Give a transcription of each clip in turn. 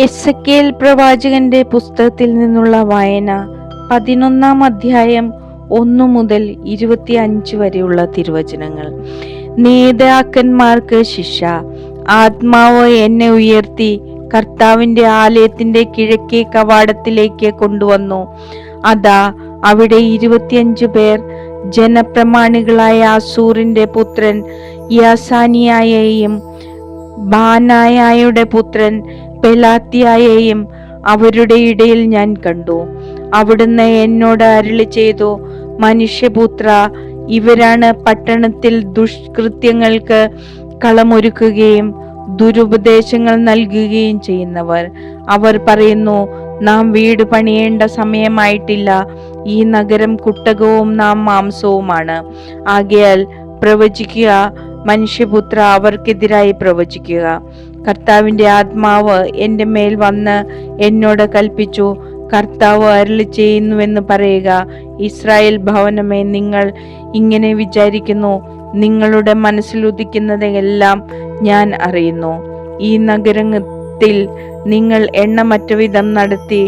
Ezekiel പ്രവാചകന്റെ പുസ്തകത്തിൽ നിന്നുള്ള വായന 11-ാം അധ്യായം 1 മുതൽ 25 വരെയുള്ള തിരുവചനങ്ങൾ. നേതാക്കന്മാർക്ക് ശിക്ഷ. ആത്മാവ് എന്നെ ഉയർത്തി കർത്താവിന്റെ ആലയത്തിന്റെ കിഴക്കേ കവാടത്തിലേക്ക് കൊണ്ടുവന്നു. അതാ, അവിടെ 25 പേർ, ജനപ്രമാണികളായ അസൂറിന്റെ പുത്രൻ യാസാനിയായെയും ബാനായയുടെ പുത്രൻ പെലാത്തിയായെയും അവരുടെ ഇടയിൽ ഞാൻ കണ്ടു. അവിടുന്ന് എന്നോട് അരുളി ചെയ്തു, മനുഷ്യപുത്ര, ഇവരാണ് പട്ടണത്തിൽ ദുഷ്കൃത്യങ്ങൾക്ക് കളമൊരുക്കുകയും ദുരുപദേശങ്ങൾ നൽകുകയും ചെയ്യുന്നവർ. അവർ പറയുന്നു, നാം വീട് പണിയേണ്ട സമയമായിട്ടില്ല, ഈ നഗരം കുട്ടകവും നാം മാംസവുമാണ്. ആകയാൽ പ്രവചിക്കുക, മനുഷ്യപുത്ര, അവർക്കെതിരായി പ്രവചിക്കുക. കർത്താവിന്റെ ആത്മാവ് എന്റെ മേൽ വന്ന് എന്നോട് കൽപ്പിച്ചു, കർത്താവ് അരുളി ചെയ്യുന്നുവെന്ന് പറയുക. ഇസ്രായേൽ ഭവനമേ, നിങ്ങൾ ഇങ്ങനെ വിചാരിക്കുന്നു, നിങ്ങളുടെ മനസ്സിലുദിക്കുന്നതെല്ലാം ഞാൻ അറിയുന്നു. ഈ നഗരത്തിൽ നിങ്ങൾ എണ്ണമറ്റ വിധം നടത്തി,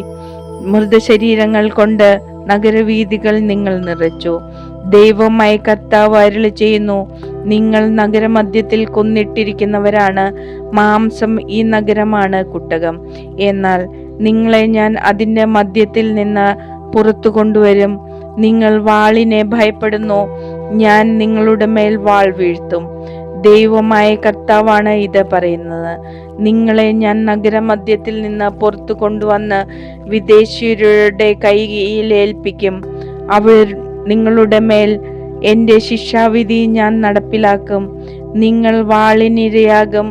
മൃതശരീരങ്ങൾ കൊണ്ട് നഗരവീഥികൾ നിങ്ങൾ നിറച്ചു. ദൈവമായ കർത്താവ് അരുളി ചെയ്യുന്നു, നിങ്ങൾ നഗരമധ്യത്തിൽ കൊന്നിട്ടിരിക്കുന്നവരാണ്. മാംസം ഈ നഗരമാണ് കുട്ടകം. എന്നാൽ നിങ്ങളെ ഞാൻ അതിന്റെ മധ്യത്തിൽ നിന്ന് പുറത്തു കൊണ്ടുവരും. നിങ്ങൾ വാളിനെ ഭയപ്പെടുന്നു, ഞാൻ നിങ്ങളുടെ മേൽ വാൾ വീഴ്ത്തും. ദൈവമായ കർത്താവാണ് ഇത് പറയുന്നത്. നിങ്ങളെ ഞാൻ നഗരമധ്യത്തിൽ നിന്ന് പുറത്തു കൊണ്ടുവന്ന് വിദേശീയരുടെ കയ്യിൽ ഏൽപ്പിക്കും. അവർ നിങ്ങളുടെ മേൽ എന്റെ ശിക്ഷാവിധി ഞാൻ നടപ്പിലാക്കും. നിങ്ങൾ വാളിനിരയാകും.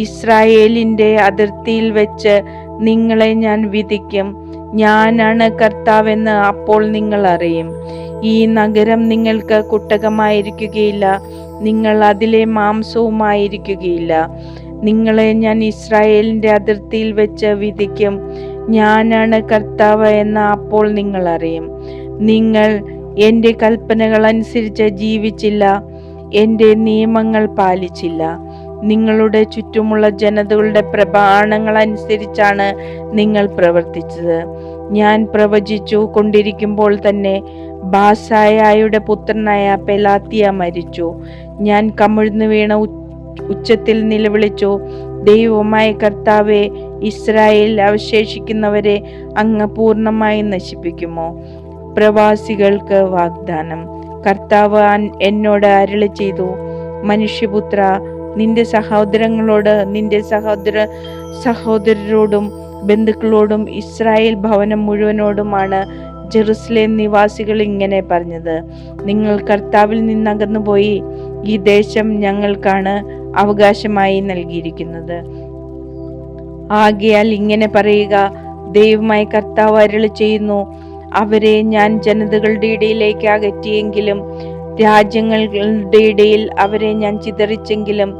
ഇസ്രായേലിന്റെ അതിർത്തിയിൽ വെച്ച് നിങ്ങളെ ഞാൻ വിധിക്കും. ഞാനാണ് കർത്താവെന്ന് അപ്പോൾ നിങ്ങൾ അറിയും. ഈ നഗരം നിങ്ങൾക്ക് കുട്ടകമായിരിക്കുകയില്ല, നിങ്ങൾ അതിലെ മാംസവുമായിരിക്കുകയില്ല. നിങ്ങളെ ഞാൻ ഇസ്രായേലിന്റെ അതിർത്തിയിൽ വെച്ച് വിധിക്കും. ഞാനാണ് കർത്താവ് എന്ന് അപ്പോൾ നിങ്ങൾ അറിയും. നിങ്ങൾ എന്റെ കൽപ്പനകൾ അനുസരിച്ച് ജീവിച്ചില്ല, എന്റെ നിയമങ്ങൾ പാലിച്ചില്ല. നിങ്ങളുടെ ചുറ്റുമുള്ള ജനതകളുടെ പ്രമാണങ്ങൾ അനുസരിച്ചാണ് നിങ്ങൾ പ്രവർത്തിച്ചത്. ഞാൻ പ്രവചിച്ചു കൊണ്ടിരിക്കുമ്പോൾ തന്നെ ബാസായയുടെ പുത്രനായ പെലാത്തിയ മരിച്ചു. ഞാൻ കമിഴ്ന്നു വീണ ഉച്ചത്തിൽ നിലവിളിച്ചു, ദൈവമായ കർത്താവേ, ഇസ്രായേൽ അവശേഷിക്കുന്നവരെ അങ്ങ് പൂർണ്ണമായി നശിപ്പിക്കുമോ? പ്രവാസികൾക്ക് വാഗ്ദാനം. കർത്താവ് എന്നോട് അരുളി ചെയ്തു, മനുഷ്യപുത്ര, നിന്റെ സഹോദരങ്ങളോട്, നിന്റെ സഹോദരരോടും ബന്ധുക്കളോടും ഇസ്രായേൽ ഭവനം മുഴുവനോടുമാണ് ജെറുസലേം നിവാസികൾ ഇങ്ങനെ പറഞ്ഞത്, നിങ്ങൾ കർത്താവിൽ നിന്നകന്നുപോയി. ഈ ദേശം ഞങ്ങൾക്കാണ് അവകാശമായി നൽകിയിരിക്കുന്നത്. ആകയാൽ ഇങ്ങനെ പറയുക, ദൈവമായ കർത്താവ് അരുളി ചെയ്യുന്നു, അവരെ ഞാൻ ജനതകളുടെ ഇടയിലേക്ക് അകറ്റിയെങ്കിലും, രാജ്യങ്ങളുടെ ഇടയിൽ അവരെ ഞാൻ ചിതറിച്ചെങ്കിലും,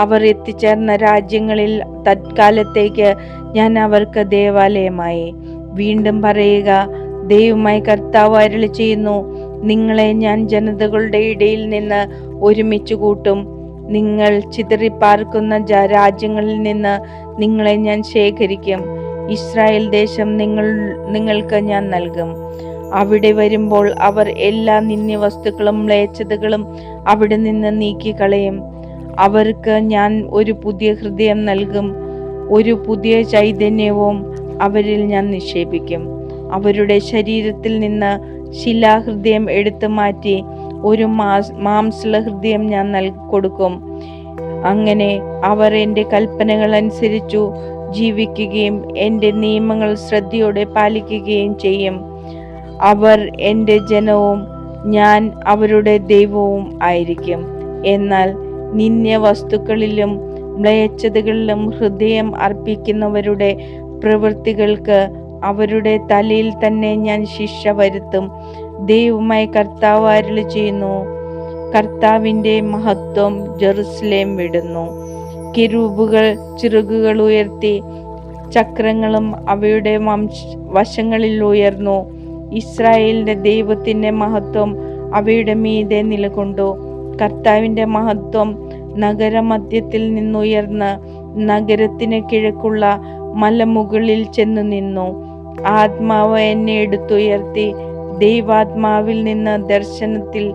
അവർ എത്തിച്ചേർന്ന രാജ്യങ്ങളിൽ തത്കാലത്തേക്ക് ഞാൻ അവർക്ക് ദേവാലയമായി. വീണ്ടും പറയുക, ദൈവമായ കർത്താവ് അരുളി ചെയ്യുന്നു, നിങ്ങളെ ഞാൻ ജനതകളുടെ ഇടയിൽ നിന്ന് ഒരുമിച്ച് കൂട്ടും. നിങ്ങൾ ചിതറിപ്പാർക്കുന്ന രാജ്യങ്ങളിൽ നിന്ന് നിങ്ങളെ ഞാൻ ശേഖരിക്കും. ഇസ്രായേൽ ദേശം നിങ്ങൾക്ക് ഞാൻ നൽകും. അവിടെ വരുമ്പോൾ അവർ എല്ലാ നിന്ദ്യവസ്തുക്കളും മ്ലേച്ഛതകളും അവിടെ നിന്ന് നീക്കിക്കളയും. അവർക്ക് ഞാൻ ഒരു പുതിയ ഹൃദയം നൽകും, ഒരു പുതിയ ചൈതന്യവും അവരിൽ ഞാൻ നിക്ഷേപിക്കും. അവരുടെ ശരീരത്തിൽ നിന്ന് ശിലാഹൃദയം എടുത്തു മാറ്റി ഒരു മാംസള ഹൃദയം ഞാൻ കൊടുക്കും. അങ്ങനെ അവർ എൻ്റെ കൽപ്പനകൾ അനുസരിച്ചു ജീവിക്കുകയും എൻ്റെ നിയമങ്ങൾ ശ്രദ്ധയോടെ പാലിക്കുകയും ചെയ്യും. അവർ എൻ്റെ ജനവും ഞാൻ അവരുടെ ദൈവവും ആയിരിക്കും. എന്നാൽ നിന്ദ്യവസ്തുക്കളിലും മ്ലേച്ഛതകളിലും ഹൃദയം അർപ്പിക്കുന്നവരുടെ പ്രവൃത്തികൾക്ക് അവരുടെ തലയിൽ തന്നെ ഞാൻ ശിക്ഷ വരുത്തും. ദൈവമായ കർത്താവ് അരുളി ചെയ്യുന്നു, കർത്താവിന്റെ മഹത്വം ജെറുസലേം വിടുന്നു. കിരൂബുകൾ ചിറകുകൾ ഉയർത്തി, ചക്രങ്ങളും അവയുടെ വശങ്ങളിൽ ഉയർന്നു. ഇസ്രായേലിന്റെ ദൈവത്തിന്റെ മഹത്വം അവയുടെ മീതെ നിലകൊണ്ടു. കർത്താവിന്റെ മഹത്വം നഗരമധ്യത്തിൽ നിന്നുയർന്ന് നഗരത്തിന് കിഴക്കുള്ള മലമുകളിൽ ചെന്നു നിന്നു. ആത്മാവ് എന്നെ എടുത്തുയർത്തി ദൈവാത്മാവിൽ നിന്ന് ദർശനത്തിൽ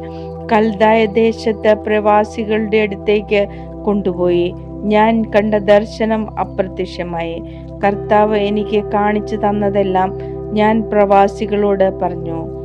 കൽദായ ദേശത്ത് പ്രവാസികളുടെ അടുത്തേക്ക് കൊണ്ടുപോയി. ഞാൻ കണ്ട ദർശനം അപ്രത്യക്ഷമായി. കർത്താവ് എനിക്ക് കാണിച്ചു തന്നതെല്ലാം ഞാൻ പ്രവാസികളോട് പറഞ്ഞു.